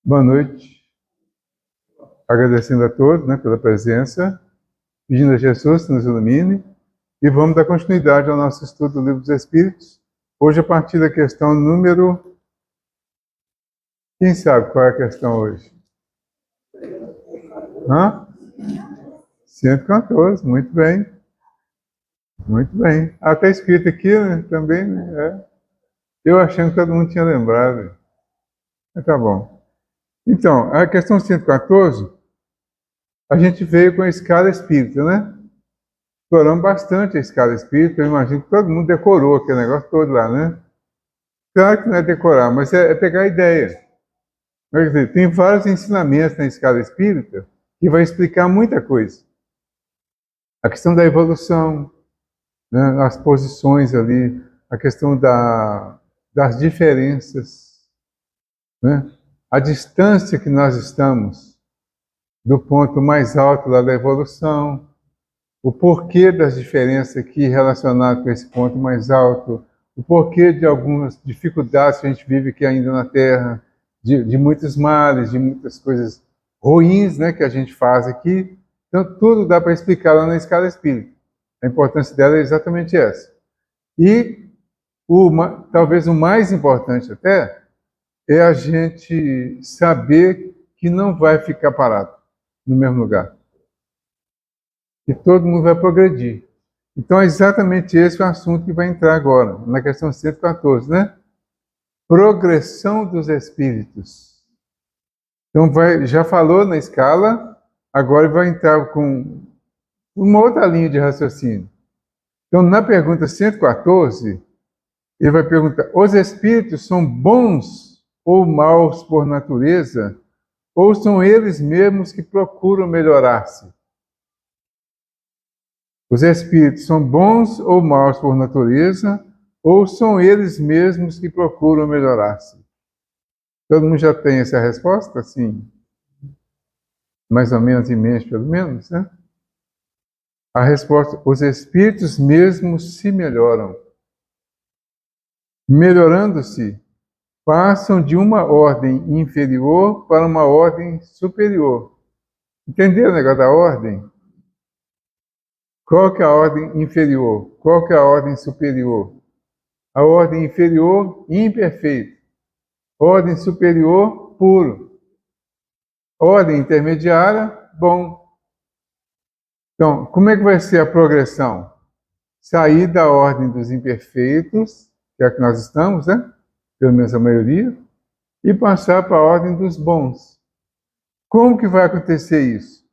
Boa noite. Agradecendo a todos, pela presença, pedindo a Jesus que nos ilumine e vamos dar continuidade ao nosso estudo do Livro dos Espíritos. Hoje, a partir da questão número... Quem sabe qual é a questão hoje? 114, muito bem. Muito bem. Está escrito aqui, também, Eu achando que todo mundo tinha lembrado. Mas tá bom. Então, a questão 114, a gente veio com a escala espírita, Exploramos bastante a escala espírita, eu imagino que todo mundo decorou aquele negócio todo lá, Claro que não é decorar, mas é pegar a ideia. Quer dizer, tem vários ensinamentos na escala espírita que vai explicar muita coisa. A questão da evolução, as posições ali, a questão das diferenças, a distância que nós estamos do ponto mais alto lá da evolução, o porquê das diferenças aqui relacionadas com esse ponto mais alto, o porquê de algumas dificuldades que a gente vive aqui ainda na Terra, de muitos males, de muitas coisas ruins, que a gente faz aqui. Então, tudo dá para explicar lá na escala espírita. A importância dela é exatamente essa. E, talvez o mais importante até, é a gente saber que não vai ficar parado no mesmo lugar. Que todo mundo vai progredir. Então, é exatamente esse o assunto que vai entrar agora, na questão 114, Progressão dos espíritos. Então, já falou na escala, agora vai entrar com uma outra linha de raciocínio. Então, na pergunta 114, ele vai perguntar: os espíritos são bons ou maus por natureza, ou são eles mesmos que procuram melhorar-se? Os espíritos são bons ou maus por natureza, ou são eles mesmos que procuram melhorar-se? Todo mundo já tem essa resposta? Assim, mais ou menos em mente, pelo menos, A resposta: os espíritos mesmos se melhoram. Melhorando-se, passam de uma ordem inferior para uma ordem superior. Entenderam o negócio da ordem? Qual que é a ordem inferior? Qual que é a ordem superior? A ordem inferior, imperfeito. Ordem superior, puro. Ordem intermediária, bom. Então, como é que vai ser a progressão? Sair da ordem dos imperfeitos, que é a que nós estamos, Pelo menos a maioria, e passar para a ordem dos bons. Como que vai acontecer isso?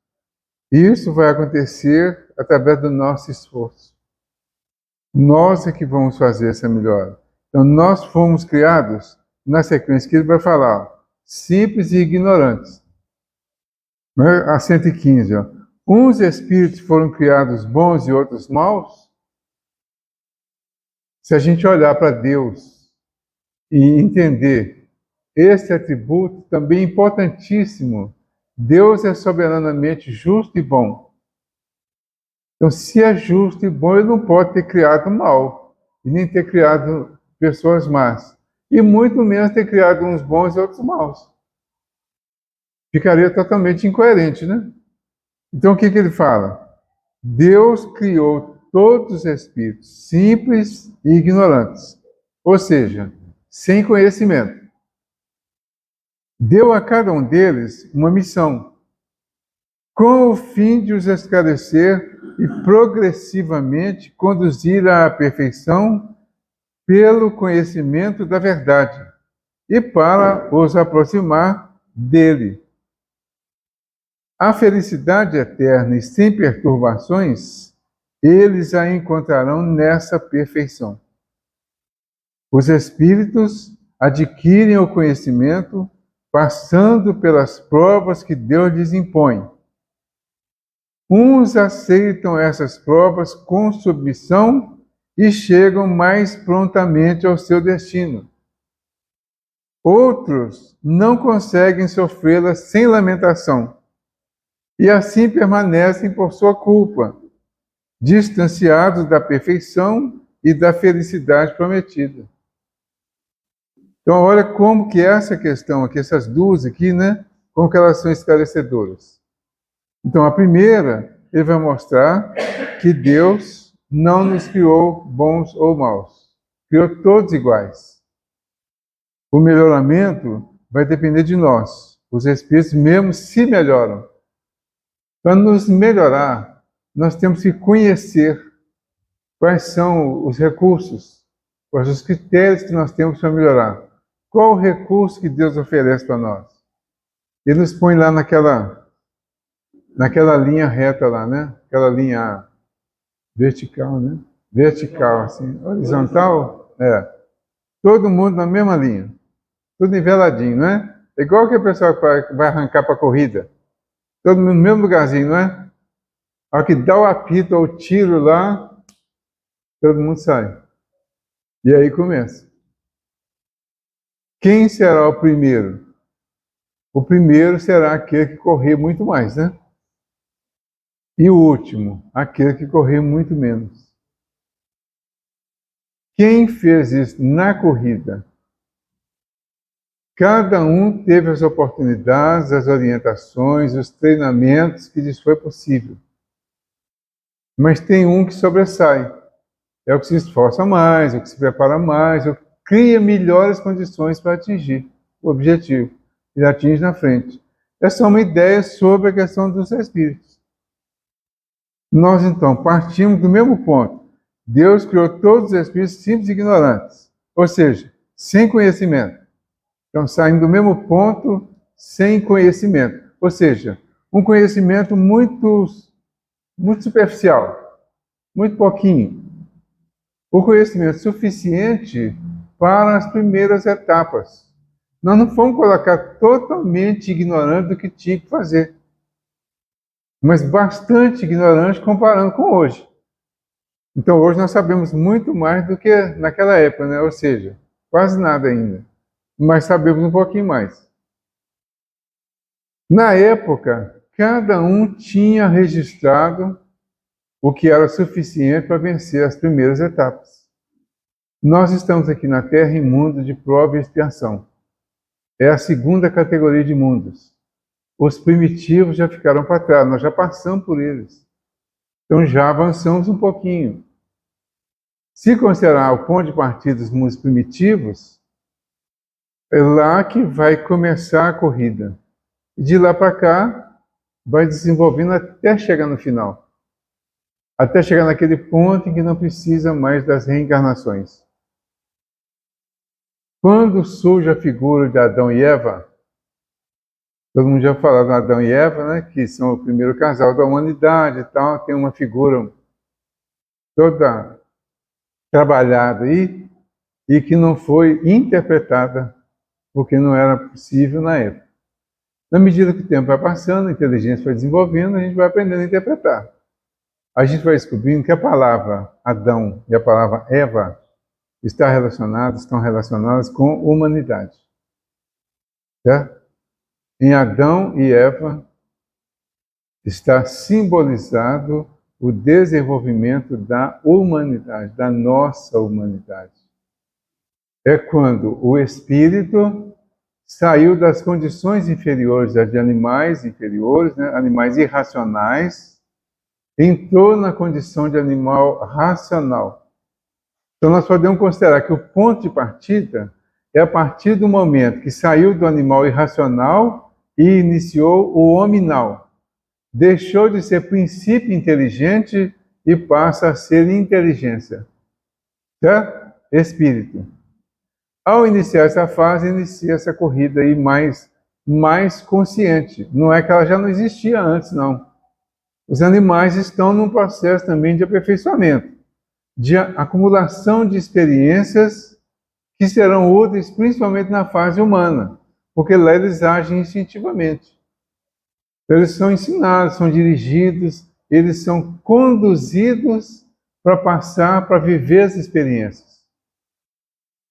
Isso vai acontecer através do nosso esforço. Nós é que vamos fazer essa melhora. Então, nós fomos criados, na sequência que ele vai falar, simples e ignorantes. A 115, Uns espíritos foram criados bons e outros maus. Se a gente olhar para Deus e entender esse atributo também importantíssimo, Deus é soberanamente justo e bom. Então, se é justo e bom, ele não pode ter criado mal, e nem ter criado pessoas más, e muito menos ter criado uns bons e outros maus. Ficaria totalmente incoerente, Então, o que ele fala? Deus criou todos os espíritos simples e ignorantes, ou seja, sem conhecimento. Deu a cada um deles uma missão, com o fim de os esclarecer e progressivamente conduzir à perfeição pelo conhecimento da verdade e para os aproximar dele. A felicidade eterna e sem perturbações, eles a encontrarão nessa perfeição. Os espíritos adquirem o conhecimento passando pelas provas que Deus lhes impõe. Uns aceitam essas provas com submissão e chegam mais prontamente ao seu destino. Outros não conseguem sofrê-las sem lamentação e assim permanecem por sua culpa, distanciados da perfeição e da felicidade prometida. Então, olha como que essa questão aqui, essas duas aqui, né? Como que elas são esclarecedoras. Então, a primeira, ele vai mostrar que Deus não nos criou bons ou maus. Criou todos iguais. O melhoramento vai depender de nós. Os espíritos mesmo se melhoram. Para nos melhorar, nós temos que conhecer quais são os recursos, quais os critérios que nós temos para melhorar. Qual o recurso que Deus oferece para nós? Ele nos põe lá naquela linha reta lá, né? Aquela linha vertical, né? Vertical, assim. Horizontal, todo mundo na mesma linha. Tudo niveladinho, não é? É igual que a pessoa que vai arrancar para a corrida. Todo mundo no mesmo lugarzinho, não é? A hora que dá o apito ou o tiro lá, todo mundo sai. E aí começa. Quem será o primeiro? O primeiro será aquele que correr muito mais, né? E o último, aquele que correr muito menos. Quem fez isso na corrida? Cada um teve as oportunidades, as orientações, os treinamentos que lhes foi possível. Mas tem um que sobressai. É o que se esforça mais, o que se prepara mais, o que cria melhores condições para atingir o objetivo. E atinge na frente. Essa é uma ideia sobre a questão dos espíritos. Nós, então, partimos do mesmo ponto. Deus criou todos os espíritos simples e ignorantes. Ou seja, sem conhecimento. Então, saímos do mesmo ponto, sem conhecimento. Ou seja, um conhecimento muito superficial, muito pouquinho. O conhecimento suficiente para as primeiras etapas. Nós não fomos colocar totalmente ignorante do que tinha que fazer, mas bastante ignorante comparando com hoje. Então, hoje nós sabemos muito mais do que naquela época, né? Ou seja, quase nada ainda. Mas sabemos um pouquinho mais. Na época, cada um tinha registrado o que era suficiente para vencer as primeiras etapas. Nós estamos aqui na Terra em mundo de prova e expiação. É a segunda categoria de mundos. Os primitivos já ficaram para trás, nós já passamos por eles. Então já avançamos um pouquinho. Se considerar o ponto de partida dos mundos primitivos, é lá que vai começar a corrida. E de lá para cá, vai desenvolvendo até chegar no final. Até chegar naquele ponto em que não precisa mais das reencarnações. Quando surge a figura de Adão e Eva, todo mundo já falou de Adão e Eva, né, que são o primeiro casal da humanidade e tal, tem uma figura toda trabalhada aí e que não foi interpretada porque não era possível na época. Na medida que o tempo vai passando, a inteligência vai desenvolvendo, a gente vai aprendendo a interpretar. A gente vai descobrindo que a palavra Adão e a palavra Eva estão relacionadas com humanidade. Certo? Em Adão e Eva está simbolizado o desenvolvimento da humanidade, da nossa humanidade. É quando o espírito saiu das condições inferiores, de animais inferiores, né, animais irracionais, entrou na condição de animal racional. Então nós podemos considerar que o ponto de partida é a partir do momento que saiu do animal irracional e iniciou o hominal. Deixou de ser princípio inteligente e passa a ser inteligência. Certo? Espírito. Ao iniciar essa fase, inicia essa corrida aí mais consciente. Não é que ela já não existia antes, não. Os animais estão num processo também de aperfeiçoamento, de acumulação de experiências que serão úteis principalmente na fase humana, porque lá eles agem instintivamente. Eles são ensinados, são dirigidos, eles são conduzidos para passar, para viver as experiências.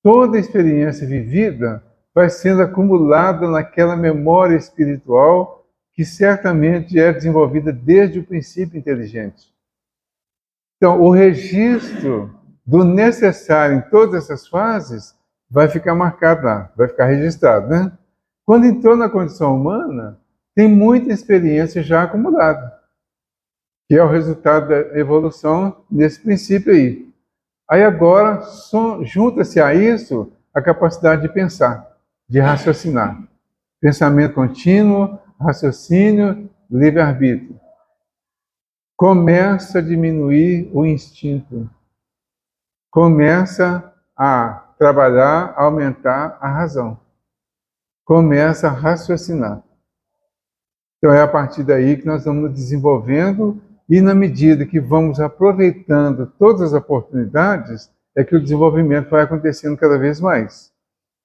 Toda experiência vivida vai sendo acumulada naquela memória espiritual que certamente é desenvolvida desde o princípio inteligente. Então, o registro do necessário em todas essas fases vai ficar marcado lá, vai ficar registrado, né? Quando entrou na condição humana, tem muita experiência já acumulada, que é o resultado da evolução nesse princípio aí. Aí agora, junta-se a isso a capacidade de pensar, de raciocinar. Pensamento contínuo, raciocínio, livre-arbítrio. Começa a diminuir o instinto. Começa a trabalhar, a aumentar a razão. Começa a raciocinar. Então é a partir daí que nós vamos desenvolvendo e na medida que vamos aproveitando todas as oportunidades, é que o desenvolvimento vai acontecendo cada vez mais.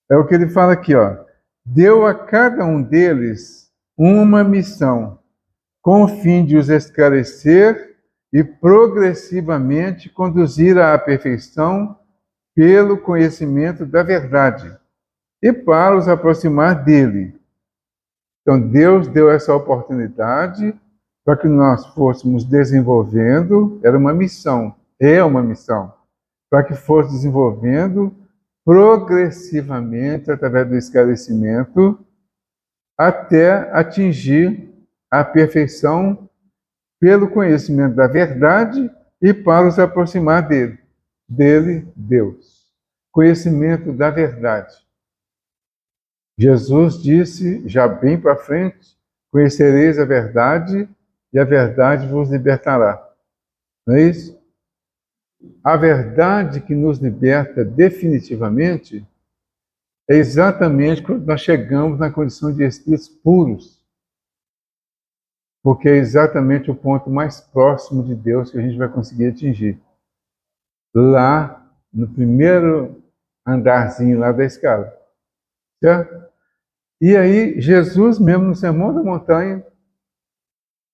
É o que ele fala aqui, ó. Deu a cada um deles uma missão, com o fim de os esclarecer e progressivamente conduzir à perfeição pelo conhecimento da verdade e para os aproximar dele. Então, Deus deu essa oportunidade para que nós fôssemos desenvolvendo, era uma missão, é uma missão, para que fosse desenvolvendo progressivamente, através do esclarecimento, até atingir a perfeição pelo conhecimento da verdade e para os aproximar dele. Dele, Deus. Conhecimento da verdade. Jesus disse, já bem para frente, conhecereis a verdade e a verdade vos libertará. Não é isso? A verdade que nos liberta definitivamente é exatamente quando nós chegamos na condição de espíritos puros. Porque é exatamente o ponto mais próximo de Deus que a gente vai conseguir atingir. Lá, no primeiro andarzinho lá da escala. Certo? E aí, Jesus mesmo no Sermão da Montanha,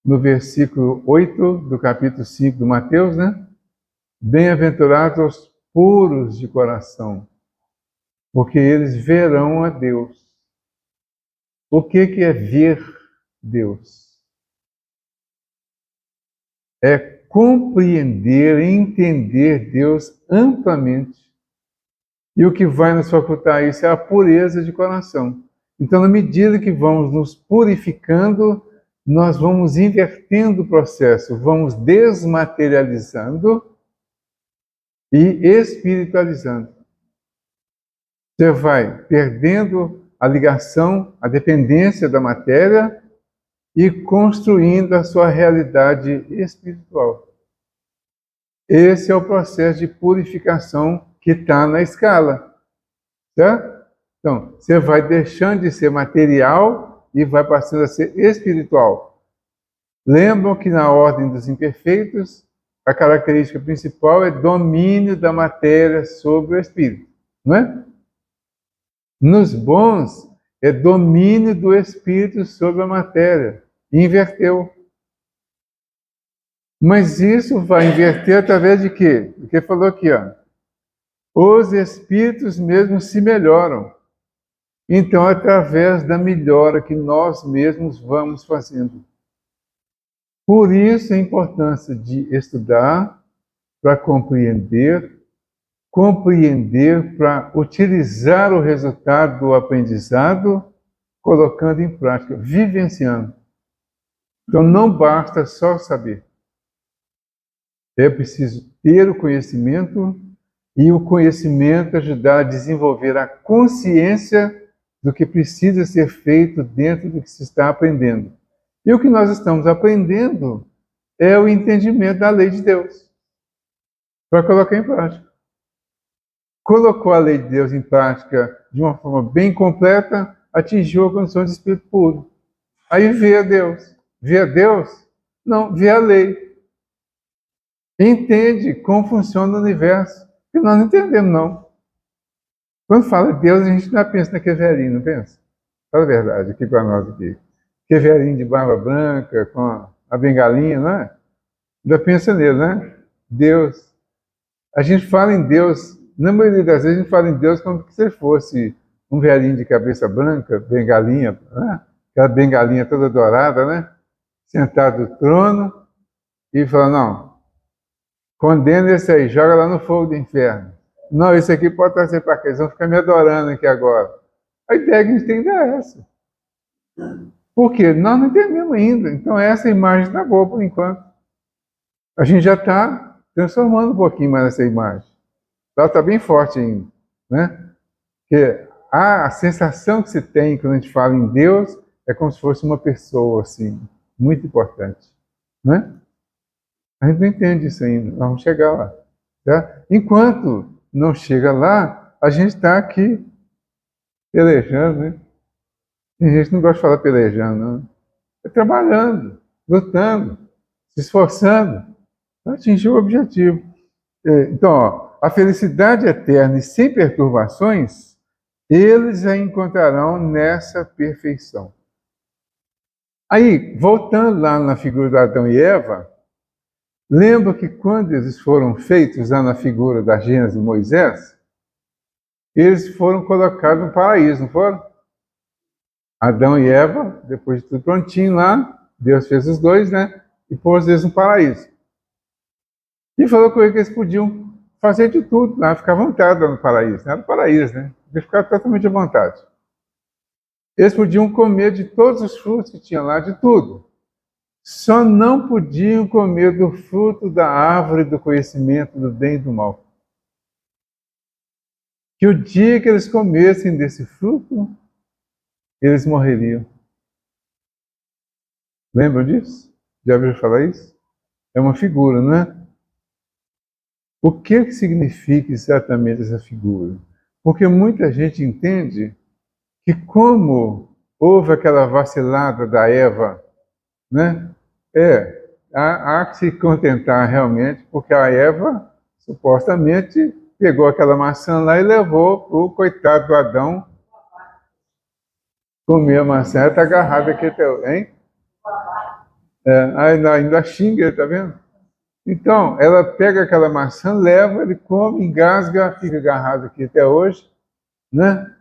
no versículo 8 do capítulo 5 do Mateus, né? Bem-aventurados os puros de coração, porque eles verão a Deus. O que é ver Deus? É compreender e entender Deus amplamente. E o que vai nos facultar isso é a pureza de coração. Então, na medida que vamos nos purificando, nós vamos invertendo o processo, vamos desmaterializando e espiritualizando. Você vai perdendo a ligação, a dependência da matéria e construindo a sua realidade espiritual. Esse é o processo de purificação que está na escala. Certo? Então, você vai deixando de ser material e vai passando a ser espiritual. Lembram que na ordem dos imperfeitos, a característica principal é domínio da matéria sobre o espírito, não é? Nos bons, é domínio do espírito sobre a matéria. Inverteu. Mas isso vai inverter através de quê? Porque falou aqui, ó. Os espíritos mesmos se melhoram. Então, através da melhora que nós mesmos vamos fazendo. Por isso a importância de estudar para compreender para utilizar o resultado do aprendizado, colocando em prática, vivenciando. Então não basta só saber. É preciso ter o conhecimento e o conhecimento ajudar a desenvolver a consciência do que precisa ser feito dentro do que se está aprendendo. E o que nós estamos aprendendo é o entendimento da lei de Deus, para colocar em prática. Colocou a lei de Deus em prática de uma forma bem completa, atingiu a condição de espírito puro. Aí vê a Deus. Vê a Deus? Não, vê a lei. Entende como funciona o universo. Que nós não entendemos, não. Quando fala de Deus, a gente não pensa naquele velhinho, não pensa? Fala a verdade aqui para nós aqui. Aquele velhinho de barba branca, com a bengalinha, não é? Ainda pensa nele, né? Deus. A gente fala em Deus, na maioria das vezes a gente fala em Deus como se ele fosse um velhinho de cabeça branca, bengalinha, né? Aquela bengalinha toda dourada, né? Sentado no trono e fala, não, condena esse aí, joga lá no fogo do inferno. Não, isso aqui pode trazer para cá, eles vão ficar me adorando aqui agora. A ideia que a gente tem é essa. Por quê? Nós não entendemos ainda. Então essa imagem está boa por enquanto. A gente já está transformando um pouquinho mais essa imagem. Ela está bem forte ainda, né? Porque a sensação que se tem quando a gente fala em Deus é como se fosse uma pessoa, assim, muito importante, né? A gente não entende isso ainda, vamos chegar lá, tá? Enquanto não chega lá, a gente está aqui pelejando, né? Tem gente que não gosta de falar pelejando, não. É trabalhando, lutando, se esforçando para atingir o objetivo. Então, ó, a felicidade eterna e sem perturbações, eles a encontrarão nessa perfeição. Aí, voltando lá na figura de Adão e Eva, lembra que quando eles foram feitos lá na figura da Gênesis de Moisés, eles foram colocados no paraíso, não foram? Adão e Eva, depois de tudo prontinho lá, Deus fez os dois, né? E pôs eles no paraíso. E falou com eles que eles podiam fazer de tudo lá, ficar à vontade lá no paraíso. Não era o paraíso, né? Podia ficar totalmente à vontade. Eles podiam comer de todos os frutos que tinha lá, de tudo. Só não podiam comer do fruto da árvore do conhecimento do bem e do mal. Que o dia que eles comessem desse fruto, eles morreriam. Lembram disso? Já ouviram falar isso? É uma figura, não é? O que significa exatamente essa figura? Porque muita gente entende que como houve aquela vacilada da Eva, né? Há que se contentar realmente, porque a Eva supostamente pegou aquela maçã lá e levou o coitado do Adão comer a maçã. Ela está agarrada aqui até hoje, hein? Ainda xinga, tá vendo? Então, ela pega aquela maçã, leva, ele come, engasga, fica agarrado aqui até hoje, né?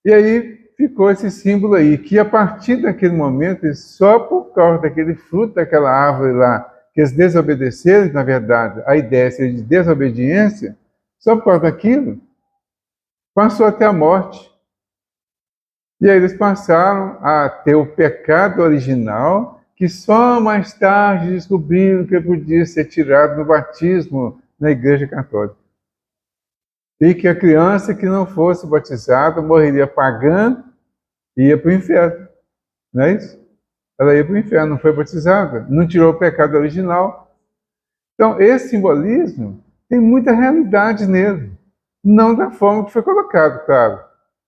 E aí ficou esse símbolo aí, que a partir daquele momento, só por causa daquele fruto daquela árvore lá, que eles desobedeceram, na verdade, a ideia seria de desobediência, só por causa daquilo, passou até a morte. E aí eles passaram a ter o pecado original, que só mais tarde descobriram que podia ser tirado no batismo na Igreja Católica. E que a criança que não fosse batizada morreria pagã e ia para o inferno. Não é isso? Ela ia para o inferno, não foi batizada, não tirou o pecado original. Então, esse simbolismo tem muita realidade nele. Não da forma que foi colocado, claro.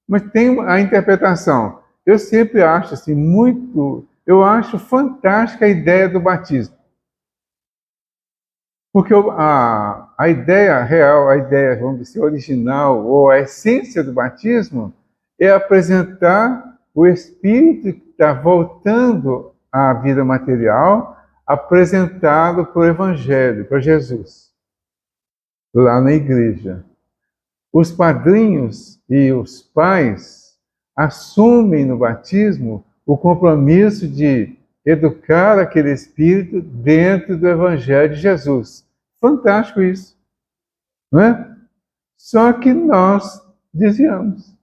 Mas tem a interpretação. Eu sempre acho assim, eu acho fantástica a ideia do batismo. Porque a ideia real, a ideia, vamos dizer, original, ou a essência do batismo, é apresentar o espírito que está voltando à vida material, apresentado para o Evangelho, para Jesus, lá na igreja. Os padrinhos e os pais assumem no batismo o compromisso de educar aquele espírito dentro do Evangelho de Jesus. Fantástico isso, não é? Só que nós desviamos.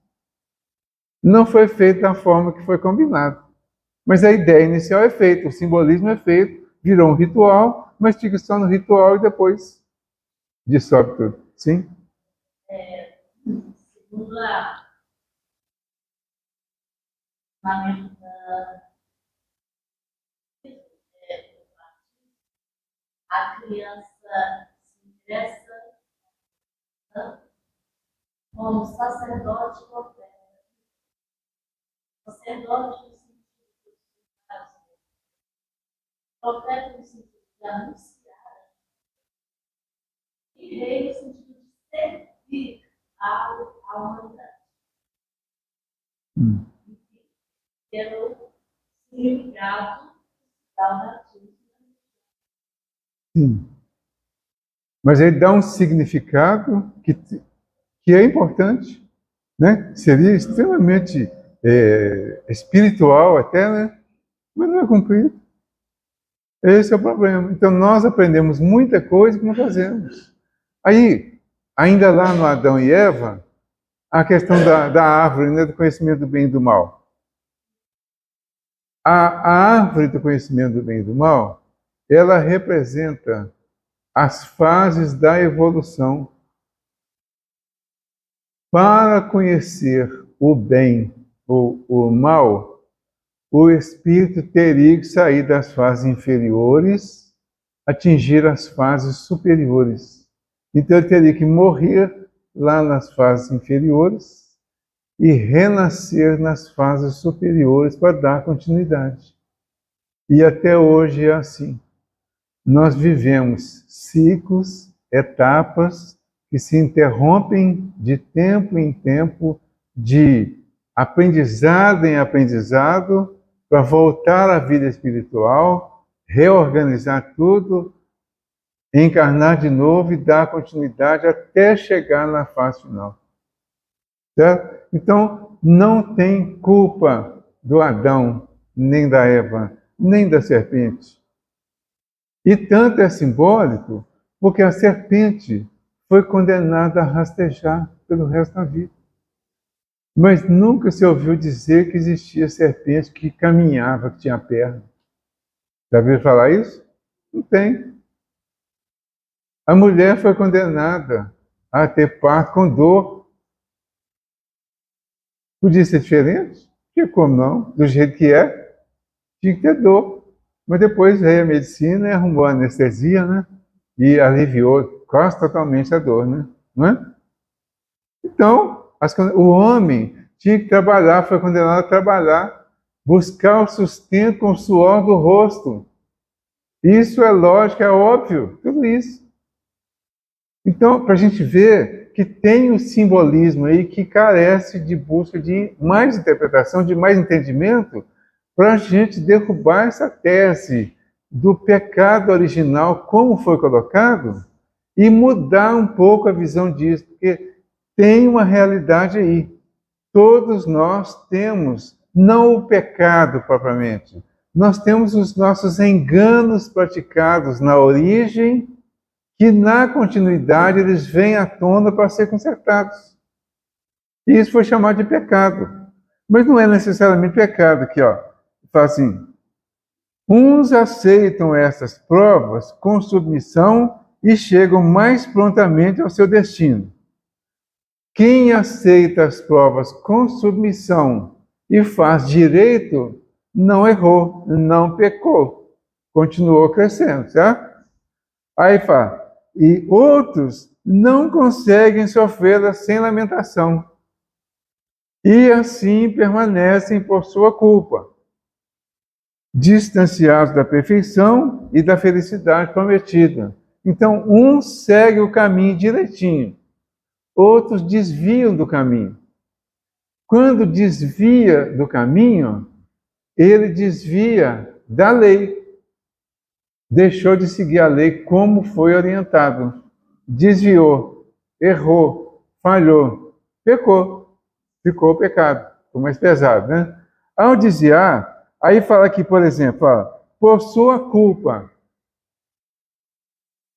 Não foi feito da forma que foi combinado. Mas a ideia inicial é feita, o simbolismo é feito, virou um ritual, mas fica só no ritual e depois dissolve tudo. Sim? Segundo a criança se interessa como sacerdote profeta. Sacerdote no sentido de profeta no sentido de anunciar, e rei no sentido de servir à humanidade. Pelo significado da batismo. Sim. Mas ele dá um significado que é importante, né? Seria extremamente espiritual até, né? Mas não é cumprido. Esse é o problema. Então nós aprendemos muita coisa que não fazemos. Aí, ainda lá no Adão e Eva, a questão da árvore, né, do conhecimento do bem e do mal. A árvore do conhecimento do bem e do mal, ela representa as fases da evolução. Para conhecer o bem ou o mal, o espírito teria que sair das fases inferiores, atingir as fases superiores. Então ele teria que morrer lá nas fases inferiores e renascer nas fases superiores para dar continuidade. E até hoje é assim. Nós vivemos ciclos, etapas que se interrompem de tempo em tempo, de aprendizado em aprendizado, para voltar à vida espiritual, reorganizar tudo, encarnar de novo e dar continuidade até chegar na fase final. Certo? Então, não tem culpa do Adão, nem da Eva, nem da serpente. E tanto é simbólico, porque a serpente foi condenada a rastejar pelo resto da vida. Mas nunca se ouviu dizer que existia serpente que caminhava, que tinha perna. Já ouviu falar isso? Não tem. A mulher foi condenada a ter parto com dor. Podia ser diferente? Tinha como não? Do jeito que é, tinha que ter dor. Mas depois veio a medicina e arrumou a anestesia, né? E aliviou quase totalmente a dor, né? Não é? Então, o homem tinha que trabalhar, foi condenado a trabalhar, buscar o sustento com o suor do rosto. Isso é lógico, é óbvio, tudo isso. Então, para a gente ver que tem o simbolismo aí que carece de busca de mais interpretação, de mais entendimento, para a gente derrubar essa tese do pecado original, como foi colocado, e mudar um pouco a visão disso, porque tem uma realidade aí. Todos nós temos, não o pecado propriamente, nós temos os nossos enganos praticados na origem, que na continuidade eles vêm à tona para ser consertados. E isso foi chamado de pecado. Mas não é necessariamente pecado aqui, ó. Fala assim, uns aceitam essas provas com submissão e chegam mais prontamente ao seu destino. Quem aceita as provas com submissão e faz direito, não errou, não pecou, continuou crescendo, certo? Aí fala, e outros não conseguem sofrê-la sem lamentação, e assim permanecem por sua culpa, distanciados da perfeição e da felicidade prometida. Então, um segue o caminho direitinho, outros desviam do caminho. Quando desvia do caminho, ele desvia da lei. Deixou de seguir a lei como foi orientado. Desviou, errou, falhou, pecou. Ficou o pecado, ficou mais pesado, né? Ao desviar, aí fala aqui, por exemplo, fala, por sua culpa.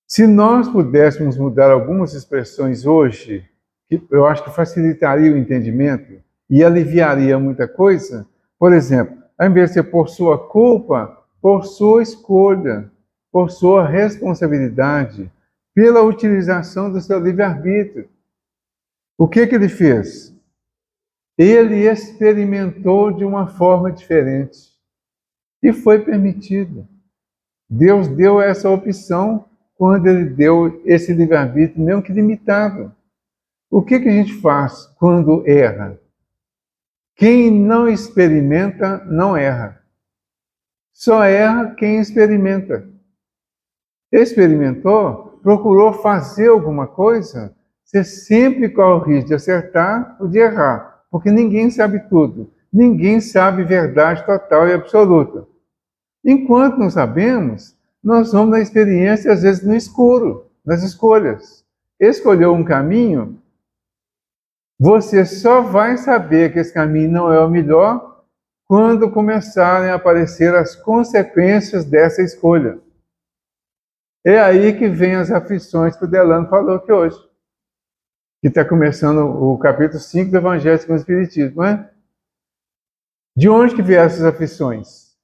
Se nós pudéssemos mudar algumas expressões hoje, que eu acho que facilitaria o entendimento e aliviaria muita coisa, por exemplo, ao invés de ser por sua culpa, por sua escolha, por sua responsabilidade, pela utilização do seu livre-arbítrio. O que ele fez? Ele experimentou de uma forma diferente e foi permitido. Deus deu essa opção quando ele deu esse livre-arbítrio, mesmo que limitado. O que a gente faz quando erra? Quem não experimenta, não erra. Só erra quem experimenta. Experimentou, procurou fazer alguma coisa, você sempre corre o risco de acertar ou de errar. Porque ninguém sabe tudo. Ninguém sabe verdade total e absoluta. Enquanto não sabemos, nós vamos na experiência, às vezes no escuro, nas escolhas. Escolheu um caminho, você só vai saber que esse caminho não é o melhor quando começarem a aparecer as consequências dessa escolha. É aí que vem as aflições que o Delano falou aqui hoje. que está começando o capítulo 5 do Evangelho segundo o Espiritismo, não é? De onde que vieram essas aflições?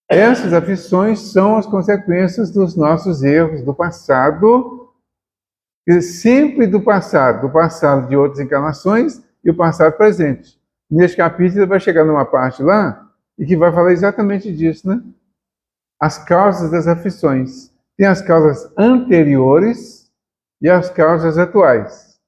Essas aflições são as consequências dos nossos erros do passado, e sempre do passado de outras encarnações e o passado presente. Neste capítulo vai chegar numa parte lá e que vai falar exatamente disso, né? As causas das aflições. Tem as causas anteriores e as causas atuais.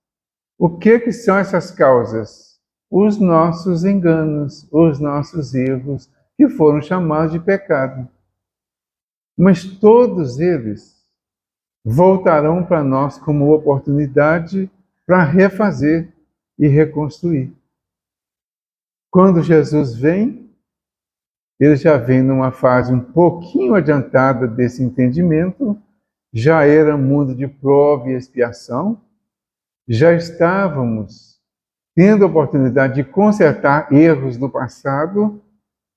O que são essas causas? Os nossos enganos, os nossos erros, que foram chamados de pecado. Mas todos eles voltarão para nós como oportunidade para refazer e reconstruir. Quando Jesus vem, ele já vem numa fase um pouquinho adiantada desse entendimento, já era mundo de prova e expiação, já estávamos tendo a oportunidade de consertar erros do passado,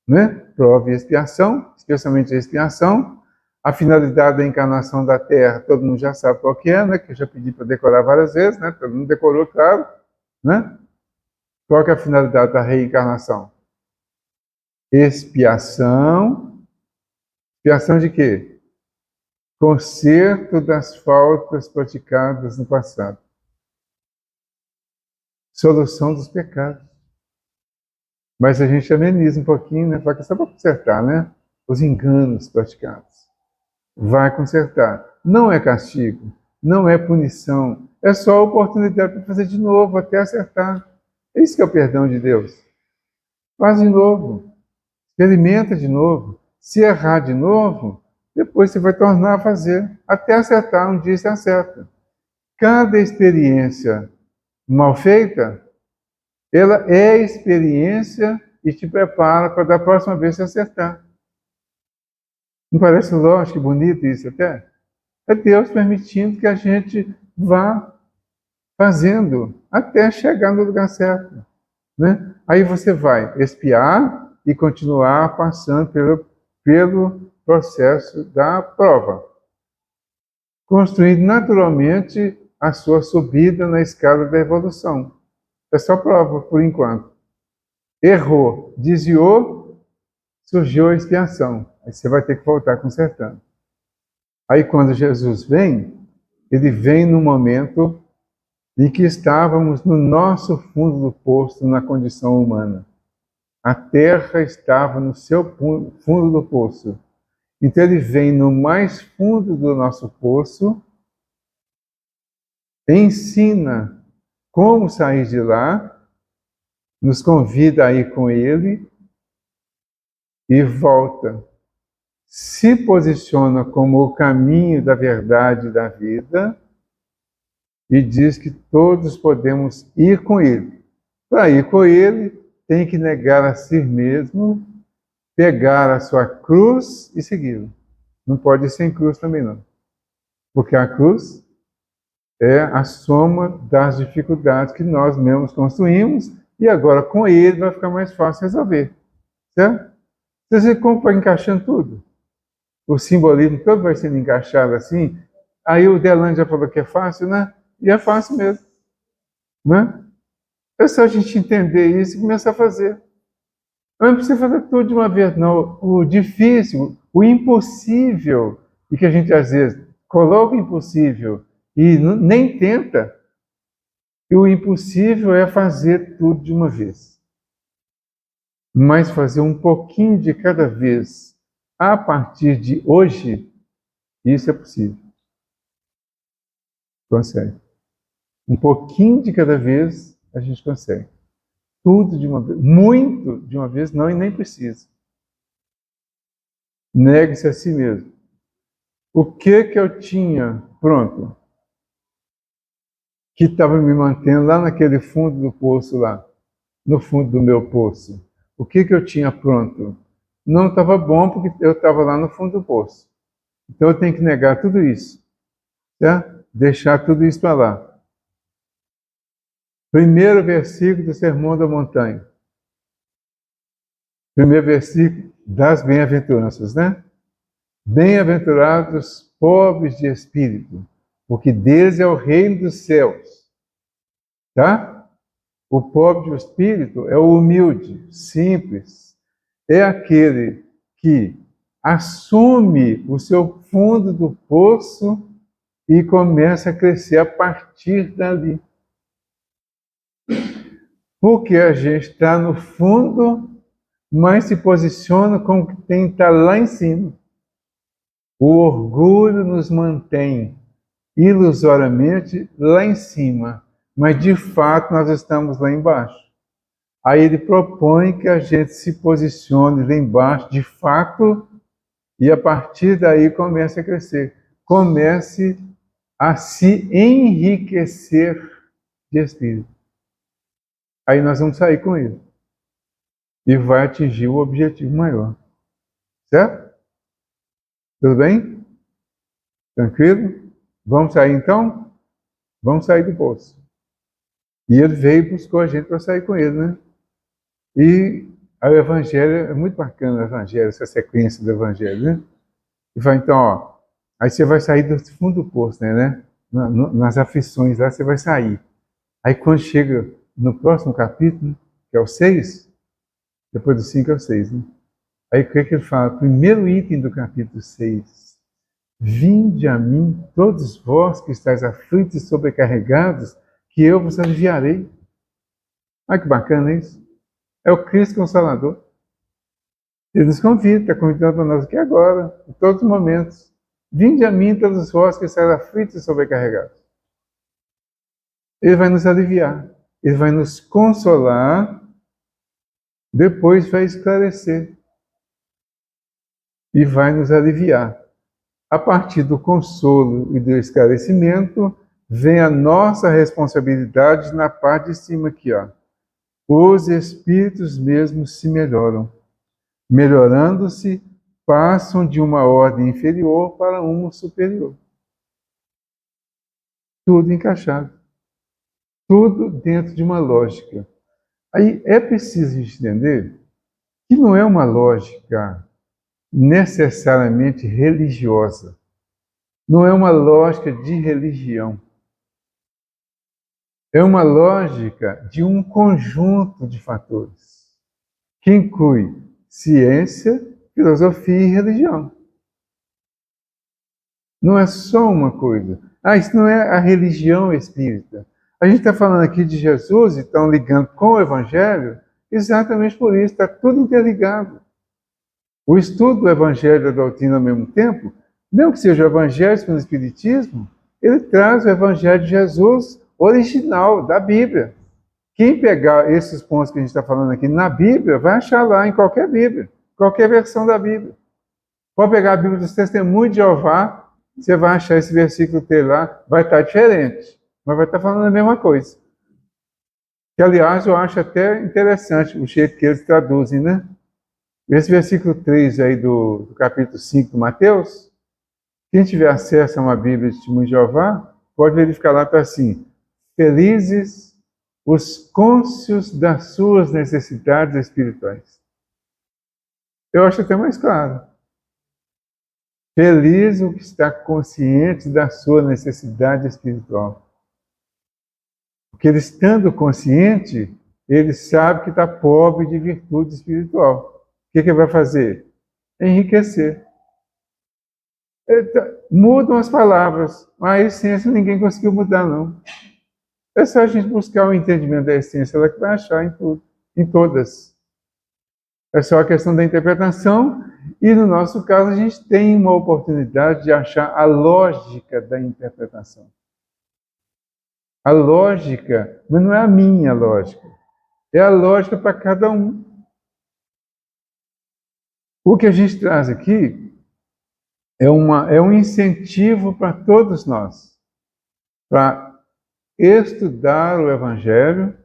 né? Prova e expiação, especialmente a expiação. A finalidade da encarnação da Terra, todo mundo já sabe qual que é, né? Que eu já pedi para decorar várias vezes, né? Todo mundo decorou, claro, né? Qual que é a finalidade da reencarnação? Expiação. Expiação de quê? Conserto das faltas praticadas no passado. Solução dos pecados. Mas a gente ameniza um pouquinho, né? Fala que é só para consertar, né? Os enganos praticados. Vai consertar. Não é castigo, não é punição, é só oportunidade para fazer de novo, até acertar. É isso que é o perdão de Deus. Faz de novo, experimenta de novo. Se errar de novo, depois você vai tornar a fazer, até acertar, um dia você acerta. Cada experiência mal feita, ela é experiência e te prepara para da próxima vez você acertar. Não parece lógico e bonito isso até? É Deus permitindo que a gente vá fazendo até chegar no lugar certo, né? Aí você vai expiar e continuar passando pelo processo da prova, construindo naturalmente a sua subida na escala da evolução. É só prova, por enquanto. Errou, desviou, surgiu a expiação. Aí você vai ter que voltar consertando. Aí quando Jesus vem, ele vem no momento em que estávamos no nosso fundo do poço, na condição humana. A Terra estava no seu fundo do poço. Então ele vem no mais fundo do nosso poço, ensina como sair de lá, nos convida a ir com ele e volta. Se posiciona como o caminho da verdade e da vida e diz que todos podemos ir com ele. Para ir com ele, tem que negar a si mesmo, pegar a sua cruz e segui-lo. Não pode ir sem cruz também não. Porque a cruz é a soma das dificuldades que nós mesmos construímos e agora com ele vai ficar mais fácil resolver. Certo? Você vê como vai encaixando tudo. O simbolismo todo vai sendo encaixado assim. Aí o Delano já falou que é fácil, né? E é fácil mesmo. Né? É só a gente entender isso e começar a fazer. Não precisa fazer tudo de uma vez, não. O difícil, o impossível, e que a gente às vezes coloca o impossível e nem tenta, e o impossível é fazer tudo de uma vez. Mas fazer um pouquinho de cada vez, a partir de hoje, isso é possível. Consegue. Um pouquinho de cada vez, a gente consegue. Tudo de uma vez, muito de uma vez, não, e nem precisa. Negue-se a si mesmo. O que eu tinha pronto, que estava me mantendo lá naquele fundo do poço lá, no fundo do meu poço? O que eu tinha pronto? Não estava bom porque eu estava lá no fundo do poço. Então eu tenho que negar tudo isso, certo? Deixar tudo isso para lá. Primeiro versículo do Sermão da Montanha. Primeiro versículo das bem-aventuranças, né? Bem-aventurados pobres de espírito, porque deles é o reino dos céus. tá? O pobre de espírito é o humilde, simples. É aquele que assume o seu fundo do poço e começa a crescer a partir dali. Porque a gente está no fundo, mas se posiciona como quem está lá em cima. O orgulho nos mantém ilusoriamente lá em cima, mas de fato nós estamos lá embaixo. Aí ele propõe que a gente se posicione lá embaixo, de fato, e a partir daí comece a crescer. Comece a se enriquecer de espírito. Aí nós vamos sair com ele. E vai atingir o objetivo maior. Certo? Tudo bem? Tranquilo? Vamos sair então? Vamos sair do poço. E ele veio e buscou a gente para sair com ele, né? E o Evangelho, é muito bacana o Evangelho, essa sequência do Evangelho, né? E vai então, ó, aí você vai sair do fundo do poço, né? Nas aflições lá você vai sair. Aí quando chega no próximo capítulo, que é o 6, depois do 5 é o 6, né? Aí o que ele fala? Primeiro item do capítulo 6. Vinde a mim, todos vós que estáis aflitos e sobrecarregados, que eu vos aliviarei. Olha que bacana isso. É o Cristo Consolador. Ele nos convida, está convidando para nós aqui agora, em todos os momentos. Vinde a mim, todos vós que estáis aflitos e sobrecarregados. Ele vai nos aliviar, ele vai nos consolar, depois vai esclarecer e vai nos aliviar. A partir do consolo e do esclarecimento, vem a nossa responsabilidade na parte de cima aqui, ó. Os espíritos mesmos se melhoram. Melhorando-se, passam de uma ordem inferior para uma superior. Tudo encaixado. Tudo dentro de uma lógica. Aí é preciso entender que não é uma lógica necessariamente religiosa. Não é uma lógica de religião. É uma lógica de um conjunto de fatores que inclui ciência, filosofia e religião. Não é só uma coisa. Isso não é a religião espírita. A gente está falando aqui de Jesus e estão ligando com o Evangelho exatamente por isso, está tudo interligado. O estudo do Evangelho e da doutrina ao mesmo tempo, mesmo que seja o Evangelho pelo Espiritismo, ele traz o Evangelho de Jesus original, da Bíblia. Quem pegar esses pontos que a gente está falando aqui na Bíblia, vai achar lá em qualquer Bíblia, qualquer versão da Bíblia. Pode pegar a Bíblia dos Testemunhos de Jeová, você vai achar esse versículo dele lá, vai estar diferente, mas vai estar falando a mesma coisa. Que, aliás, eu acho até interessante o jeito que eles traduzem, né? Esse versículo 3 aí do capítulo 5 do Mateus, quem tiver acesso a uma Bíblia de Testemunho de Jeová, pode verificar lá, está assim: felizes os cônscios das suas necessidades espirituais. Eu acho até mais claro. Feliz o que está consciente da sua necessidade espiritual. Porque ele estando consciente, ele sabe que está pobre de virtude espiritual. O que ele vai fazer? Enriquecer. Mudam as palavras, mas a essência ninguém conseguiu mudar, não. É só a gente buscar o entendimento da essência, ela que vai achar em tudo, em todas. É só a questão da interpretação, e no nosso caso a gente tem uma oportunidade de achar a lógica da interpretação. A lógica, mas não é a minha lógica, é a lógica para cada um. O que a gente traz aqui é um incentivo para todos nós, para estudar o Evangelho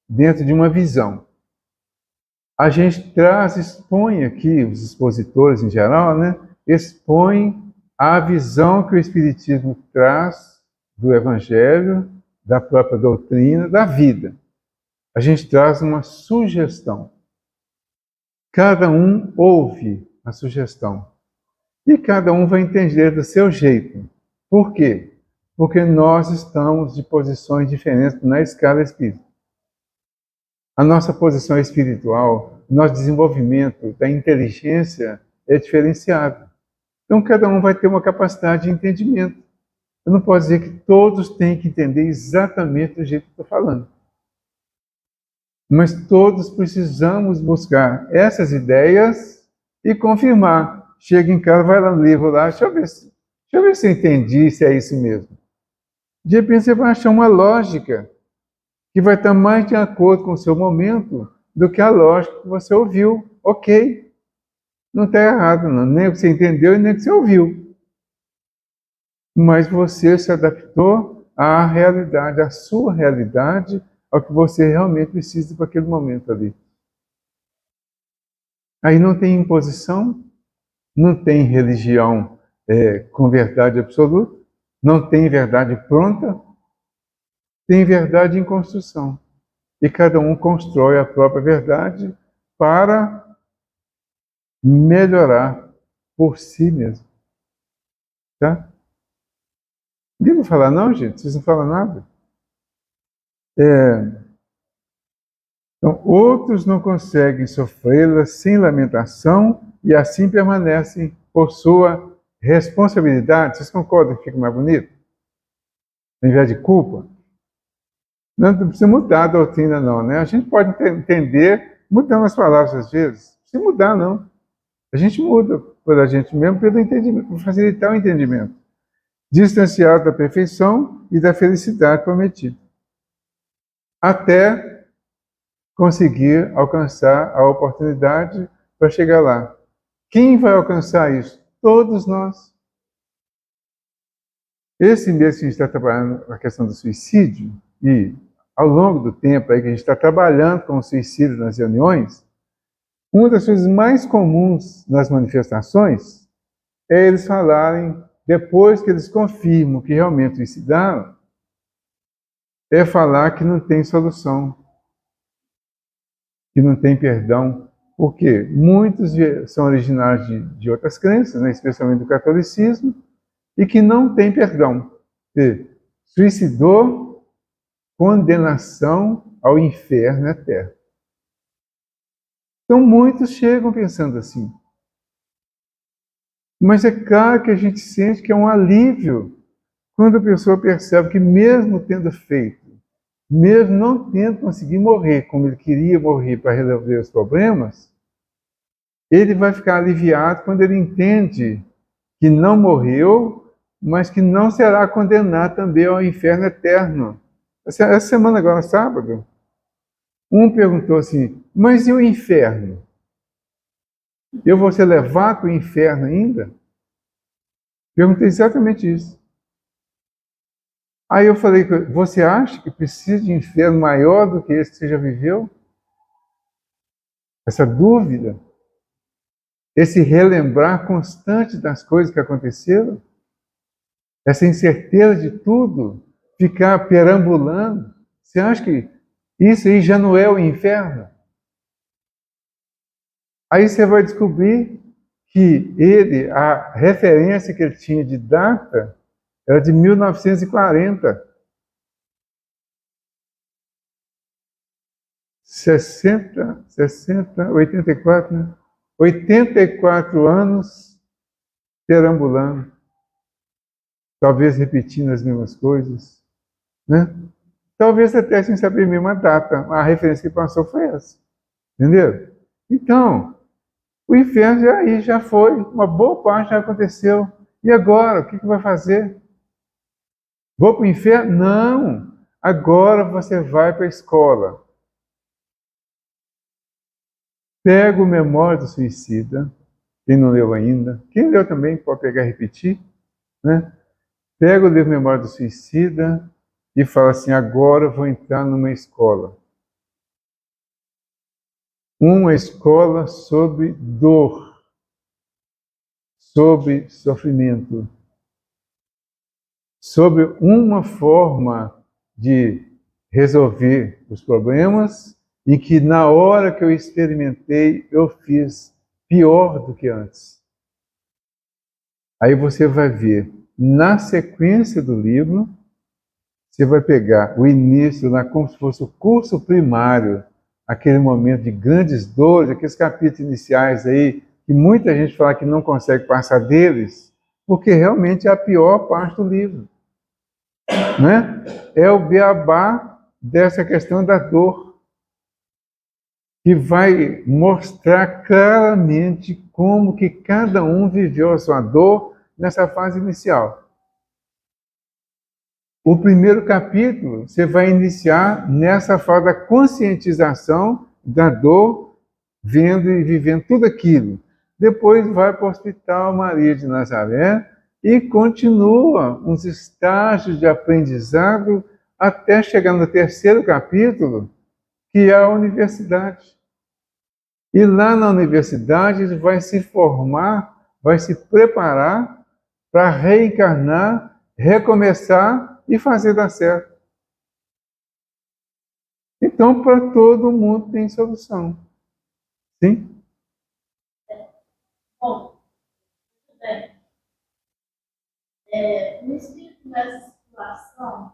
dentro de uma visão. A gente expõe aqui, os expositores em geral, né, expõe a visão que o Espiritismo traz do Evangelho, da própria doutrina, da vida. A gente traz uma sugestão. Cada um ouve a sugestão. E cada um vai entender do seu jeito. Por quê? Porque nós estamos de posições diferentes na escala espírita. A nossa posição espiritual, nosso desenvolvimento da inteligência é diferenciado. Então, cada um vai ter uma capacidade de entendimento. Eu não posso dizer que todos têm que entender exatamente do jeito que estou falando. Mas todos precisamos buscar essas ideias e confirmar. Chega em casa, vai lá no livro lá, deixa eu ver se eu entendi, se é isso mesmo. De repente você vai achar uma lógica que vai estar mais de acordo com o seu momento do que a lógica que você ouviu. Ok, não está errado, não. Nem o que você entendeu e nem o que você ouviu. Mas você se adaptou à realidade, à sua realidade, ao que você realmente precisa para aquele momento ali. Aí não tem imposição, não tem religião com verdade absoluta, não tem verdade pronta, tem verdade em construção. E cada um constrói a própria verdade para melhorar por si mesmo. Tá? Não devo falar não, gente? Vocês não falam nada? Então, outros não conseguem sofrê-la sem lamentação e assim permanecem por sua responsabilidade. Vocês concordam que fica mais bonito? Ao invés de culpa? Não precisa mudar a doutrina, não, né? A gente pode entender mudando as palavras às vezes. Não precisa mudar, não. A gente muda por a gente mesmo pelo entendimento, para facilitar o entendimento. Distanciado da perfeição e da felicidade prometida. Até conseguir alcançar a oportunidade para chegar lá. Quem vai alcançar isso? Todos nós. Esse mês que a gente está trabalhando a questão do suicídio, e ao longo do tempo aí que a gente está trabalhando com o suicídio nas reuniões, uma das coisas mais comuns nas manifestações é eles falarem, depois que eles confirmam que realmente suicidaram, é falar que não tem solução, que não tem perdão. Por quê? Muitos são originários de outras crenças, né, especialmente do catolicismo, e que não tem perdão. Suicidou, condenação ao inferno eterno. Então muitos chegam pensando assim. Mas é claro que a gente sente que é um alívio quando a pessoa percebe que mesmo tendo feito, mesmo não tendo conseguido morrer como ele queria morrer para resolver os problemas, ele vai ficar aliviado quando ele entende que não morreu, mas que não será condenado também ao inferno eterno. Essa semana agora, sábado, um perguntou assim, mas e o inferno? Eu vou ser levado para o inferno ainda? Perguntei exatamente isso. Aí eu falei, você acha que precisa de inferno maior do que esse que você já viveu? Essa dúvida, esse relembrar constante das coisas que aconteceram, essa incerteza de tudo, ficar perambulando, você acha que isso aí já não é o inferno? Aí você vai descobrir que ele, a referência que ele tinha de data, era de 1940. 84, né? 84 anos perambulando, talvez repetindo as mesmas coisas, né? Talvez até sem saber mesmo a data, a referência que passou foi essa, entendeu? Então, o inferno já foi, uma boa parte já aconteceu, e agora, o que vai fazer? Vou para o inferno? Não, agora você vai para a escola. Pega o Memória do Suicida, quem não leu ainda, quem leu também pode pegar e repetir, né? Pega o livro Memória do Suicida e fala assim, agora eu vou entrar numa escola. Uma escola sobre dor, sobre sofrimento, sobre uma forma de resolver os problemas e que na hora que eu experimentei, eu fiz pior do que antes. Aí você vai ver na sequência do livro, você vai pegar o início, lá, como se fosse o curso primário, aquele momento de grandes dores, aqueles capítulos iniciais aí, que muita gente fala que não consegue passar deles, porque realmente é a pior parte do livro, né? É o beabá dessa questão da dor, que vai mostrar claramente como que cada um viveu a sua dor nessa fase inicial. O primeiro capítulo, você vai iniciar nessa fase da conscientização da dor, vendo e vivendo tudo aquilo. Depois vai para o Hospital Maria de Nazaré e continua uns estágios de aprendizado até chegar no terceiro capítulo, que é a universidade. E lá na universidade ele vai se formar, vai se preparar para reencarnar, recomeçar e fazer dar certo. Então, para todo mundo tem solução. Sim? Bom, tudo bem. No espírito dessa situação,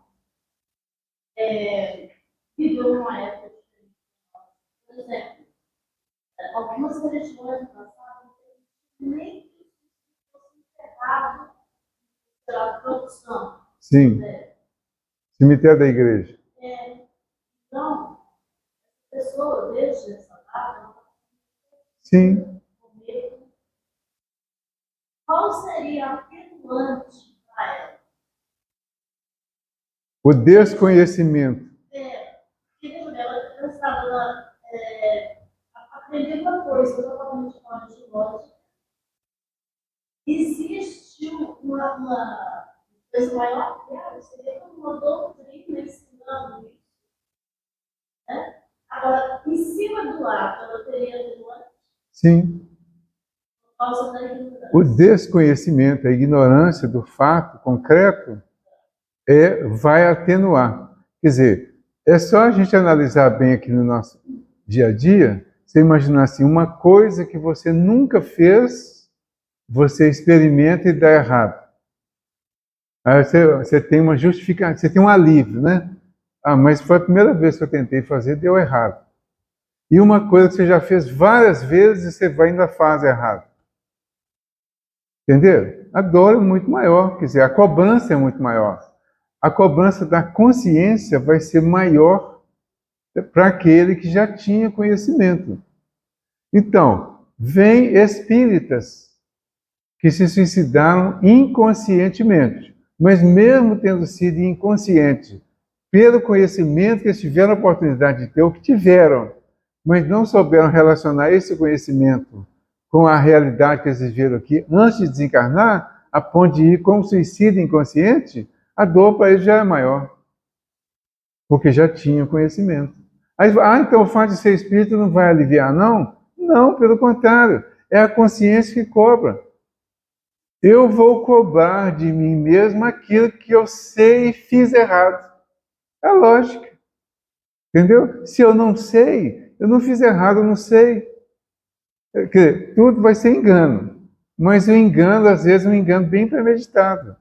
viveu uma época diferente. Por exemplo, algumas religiões passaram nem que isso fosse enterrado pela produção. Sim. Cemitério da igreja. Então, a pessoa deixa essa data. Sim. Qual seria a atenuante para ela? O desconhecimento. Ela estava aprendendo uma coisa totalmente fora de lógica. Existe uma coisa maior que ela, seria uma doutrina ensinando isso. Né? Agora, em cima do ato, ela teria atenuante? Sim. Por causa da ignorância. O desconhecimento, a ignorância do fato concreto, vai atenuar. Quer dizer, é só a gente analisar bem aqui no nosso dia a dia, você imaginar assim, uma coisa que você nunca fez, você experimenta e dá errado. Aí você tem uma justificação, você tem um alívio, né? Ah, mas foi a primeira vez que eu tentei fazer, deu errado. E uma coisa que você já fez várias vezes e você vai ainda faz errado. Entendeu? A dor é muito maior, quer dizer, a cobrança é muito maior. A cobrança da consciência vai ser maior para aquele que já tinha conhecimento. Então, vem espíritas que se suicidaram inconscientemente, mas mesmo tendo sido inconsciente, pelo conhecimento que eles tiveram a oportunidade de ter, o que tiveram, mas não souberam relacionar esse conhecimento com a realidade que eles viveram aqui antes de desencarnar, a ponto de ir como suicídio inconsciente, a dor para eles já é maior, porque já tinham conhecimento. Aí, então o fato de ser espírito não vai aliviar, não? Não, pelo contrário, é a consciência que cobra. Eu vou cobrar de mim mesmo aquilo que eu sei e fiz errado. É lógica. Entendeu? Se eu não sei, eu não fiz errado, eu não sei. Quer dizer, tudo vai ser engano. Mas o engano, às vezes, é um engano bem premeditado.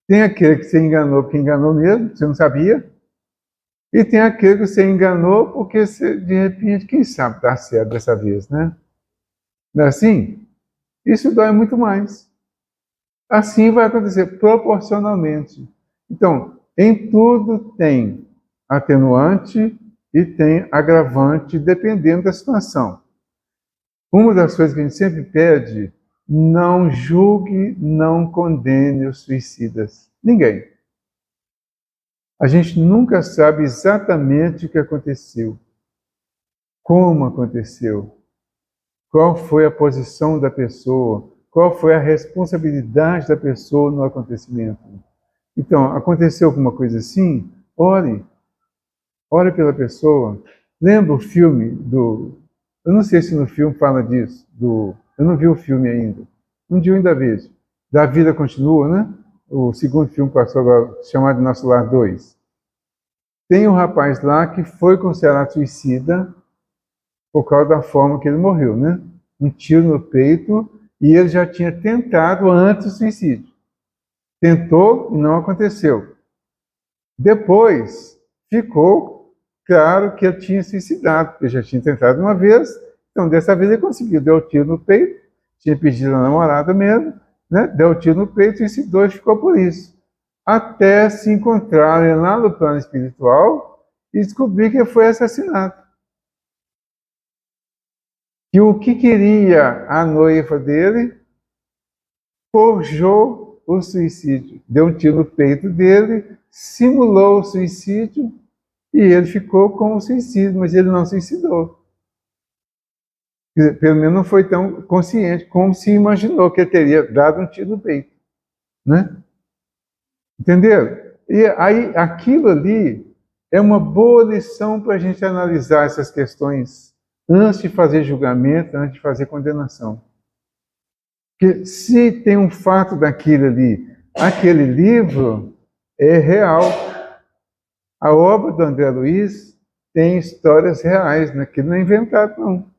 Tem aquele que você enganou porque enganou mesmo, você não sabia. E tem aquele que você enganou porque, você, de repente, quem sabe dá certo dessa vez, né? Não é assim? Isso dói muito mais. Assim vai acontecer proporcionalmente. Então, em tudo tem atenuante e tem agravante, dependendo da situação. Uma das coisas que a gente sempre pede, não julgue, não condene os suicidas. Ninguém. A gente nunca sabe exatamente o que aconteceu, como aconteceu, qual foi a posição da pessoa, qual foi a responsabilidade da pessoa no acontecimento. Então, aconteceu alguma coisa assim? Ore. Ore pela pessoa. Lembra o filme do... Eu não sei se no filme fala disso. Eu não vi o filme ainda. Um dia eu ainda vejo. Da Vida Continua, né? O segundo filme passou agora, chamado Nosso Lar 2. Tem um rapaz lá que foi considerado suicida por causa da forma que ele morreu, né? Um tiro no peito, e ele já tinha tentado antes o suicídio. tentou e não aconteceu. Depois, ficou claro que ele tinha suicidado, porque já tinha tentado uma vez, então dessa vez ele conseguiu, deu um tiro no peito, tinha pedido a namorada mesmo, né? Deu um tiro no peito, suicidou e ficou por isso. Até se encontrarem lá no plano espiritual e descobrir que foi assassinado. E o que queria a noiva dele forjou o suicídio. Deu um tiro no peito dele, simulou o suicídio e ele ficou com o suicídio, mas ele não suicidou. Pelo menos não foi tão consciente como se imaginou que ele teria dado um tiro no peito, né? Entenderam? E aí, aquilo ali é uma boa lição para a gente analisar essas questões antes de fazer julgamento, antes de fazer condenação. Porque se tem um fato daquilo ali, aquele livro é real. A obra do André Luiz tem histórias reais, né? Aquilo não é inventado, não.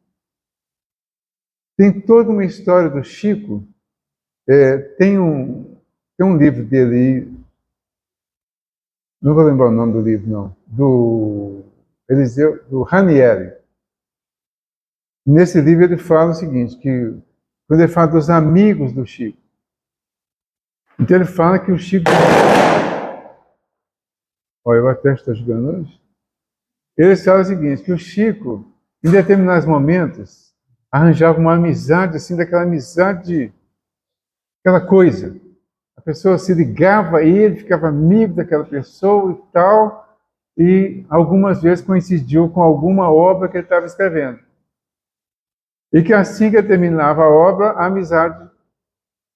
Tem toda uma história do Chico. Tem um livro dele, não vou lembrar o nome do livro, não, do Eliseu, do Ranieri. Nesse livro ele fala o seguinte, que quando ele fala dos amigos do Chico, então ele fala que o Chico... Olha, eu até estou jogando hoje. Ele fala o seguinte, que o Chico, em determinados momentos, arranjava uma amizade, assim, daquela amizade, aquela coisa. A pessoa se ligava a ele, ficava amigo daquela pessoa e tal, e algumas vezes coincidiu com alguma obra que ele estava escrevendo. E que assim que ele terminava a obra, a amizade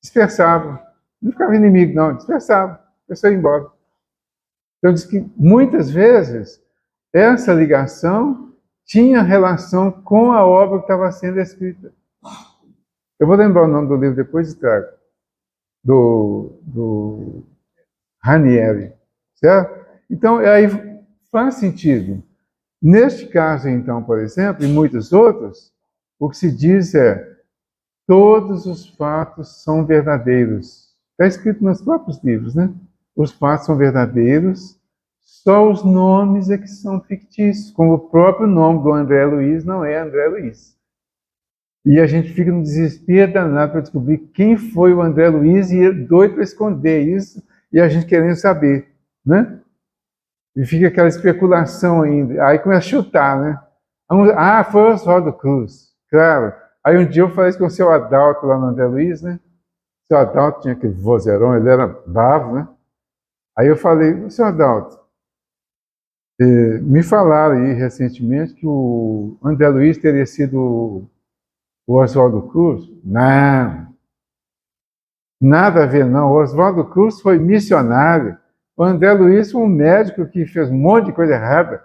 dispersava. Não ficava inimigo, não, dispersava. A pessoa ia embora. Então diz que muitas vezes essa ligação tinha relação com a obra que estava sendo escrita. Eu vou lembrar o nome do livro depois e trago. Do Ranieri, certo? Então, aí faz sentido. Neste caso, então, por exemplo, e muitos outros, o que se diz é todos os fatos são verdadeiros. Está escrito nos próprios livros, né? Os fatos são verdadeiros, só os nomes é que são fictícios, como o próprio nome do André Luiz não é André Luiz. E a gente fica no desespero danado para descobrir quem foi o André Luiz e ele doido para esconder isso e a gente querendo saber, né? E fica aquela especulação ainda. Aí começa a chutar, né? Ah, foi o Oswaldo Cruz, claro. Aí um dia eu falei isso com o seu Adalto lá no André Luiz, né? O seu Adalto tinha aquele vozeirão, ele era bravo, né? Aí eu falei, seu Adalto, me falaram aí recentemente que o André Luiz teria sido o Oswaldo Cruz? Não. Nada a ver, não. O Oswaldo Cruz foi missionário. O André Luiz foi um médico que fez um monte de coisa errada.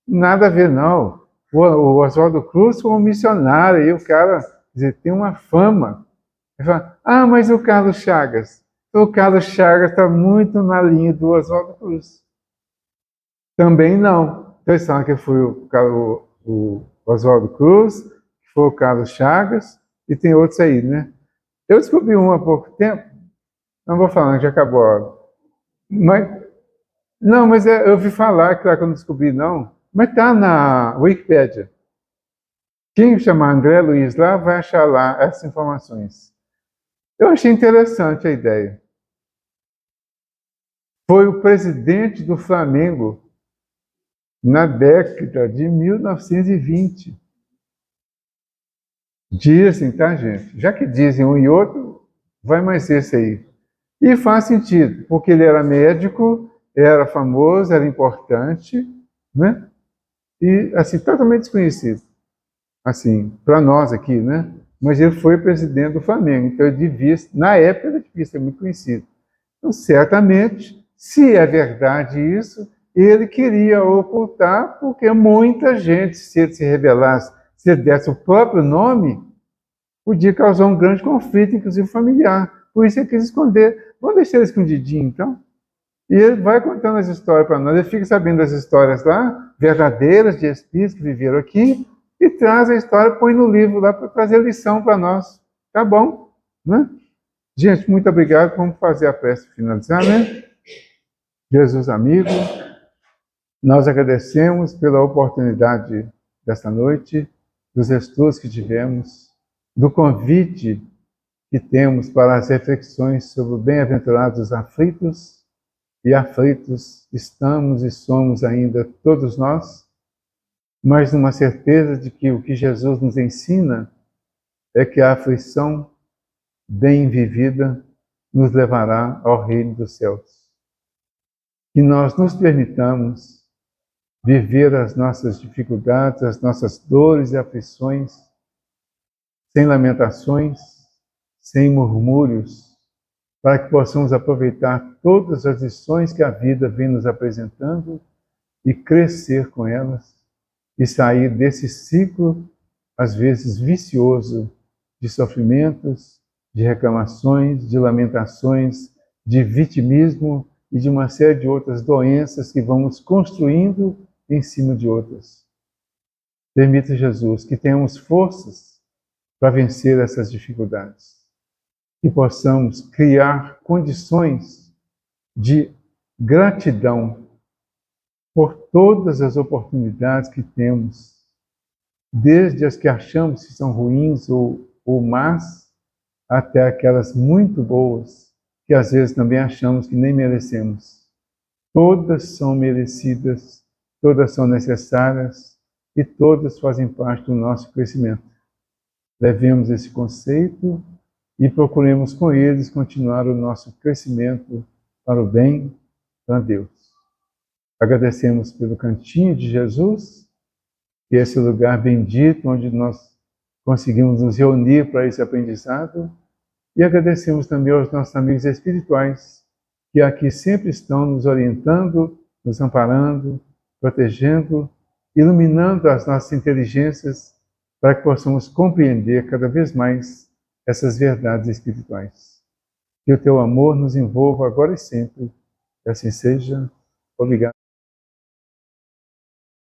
Nada a ver, não. O Oswaldo Cruz foi um missionário e o cara, quer dizer, tem uma fama. Ele fala, mas o Carlos Chagas? O Carlos Chagas está muito na linha do Oswaldo Cruz. Também não. Então eles falam que foi o Oswaldo Cruz, que foi o Carlos Chagas, e tem outros aí, né? Eu descobri um há pouco tempo, não vou falar, já acabou a hora. Mas eu ouvi falar, claro que eu não descobri não, mas está na Wikipédia. Quem chamar André Luiz lá vai achar lá essas informações. Eu achei interessante a ideia. Foi o presidente do Flamengo na década de 1920. Dizem, tá, gente? Já que dizem um e outro, vai mais esse aí. E faz sentido, porque ele era médico, era famoso, era importante, né? E, assim, totalmente desconhecido. Assim, para nós aqui, né? Mas ele foi presidente do Flamengo, então ele devia, na época ele devia ser muito conhecido. Então, certamente, se é verdade isso, ele queria ocultar, porque muita gente, se ele se revelasse, se ele desse o próprio nome, podia causar um grande conflito, inclusive familiar. Por isso ele quis esconder. Vamos deixar ele escondidinho, então? E ele vai contando as histórias para nós. Ele fica sabendo das histórias lá, verdadeiras, de espíritos que viveram aqui, e traz a história, põe no livro lá para trazer lição para nós. Tá bom, né? Gente, muito obrigado. Vamos fazer a prece finalizar, né? Jesus amigo, nós agradecemos pela oportunidade desta noite, dos estudos que tivemos, do convite que temos para as reflexões sobre os bem-aventurados aflitos e aflitos estamos e somos ainda todos nós, mas numa certeza de que o que Jesus nos ensina é que a aflição bem vivida nos levará ao reino dos céus. Que nós nos permitamos viver as nossas dificuldades, as nossas dores e aflições, sem lamentações, sem murmúrios, para que possamos aproveitar todas as lições que a vida vem nos apresentando e crescer com elas e sair desse ciclo, às vezes vicioso, de sofrimentos, de reclamações, de lamentações, de vitimismo e de uma série de outras doenças que vamos construindo em cima de outras. Permita, Jesus, que tenhamos forças para vencer essas dificuldades, que possamos criar condições de gratidão por todas as oportunidades que temos, desde as que achamos que são ruins ou más, até aquelas muito boas, que às vezes também achamos que nem merecemos. Todas são merecidas, todas são necessárias e todas fazem parte do nosso crescimento. Levemos esse conceito e procuremos com eles continuar o nosso crescimento para o bem, para Deus. Agradecemos pelo cantinho de Jesus, que é esse lugar bendito onde nós conseguimos nos reunir para esse aprendizado, e agradecemos também aos nossos amigos espirituais, que aqui sempre estão nos orientando, nos amparando, protegendo, iluminando as nossas inteligências para que possamos compreender cada vez mais essas verdades espirituais. Que o teu amor nos envolva agora e sempre. Que assim seja. Obrigado.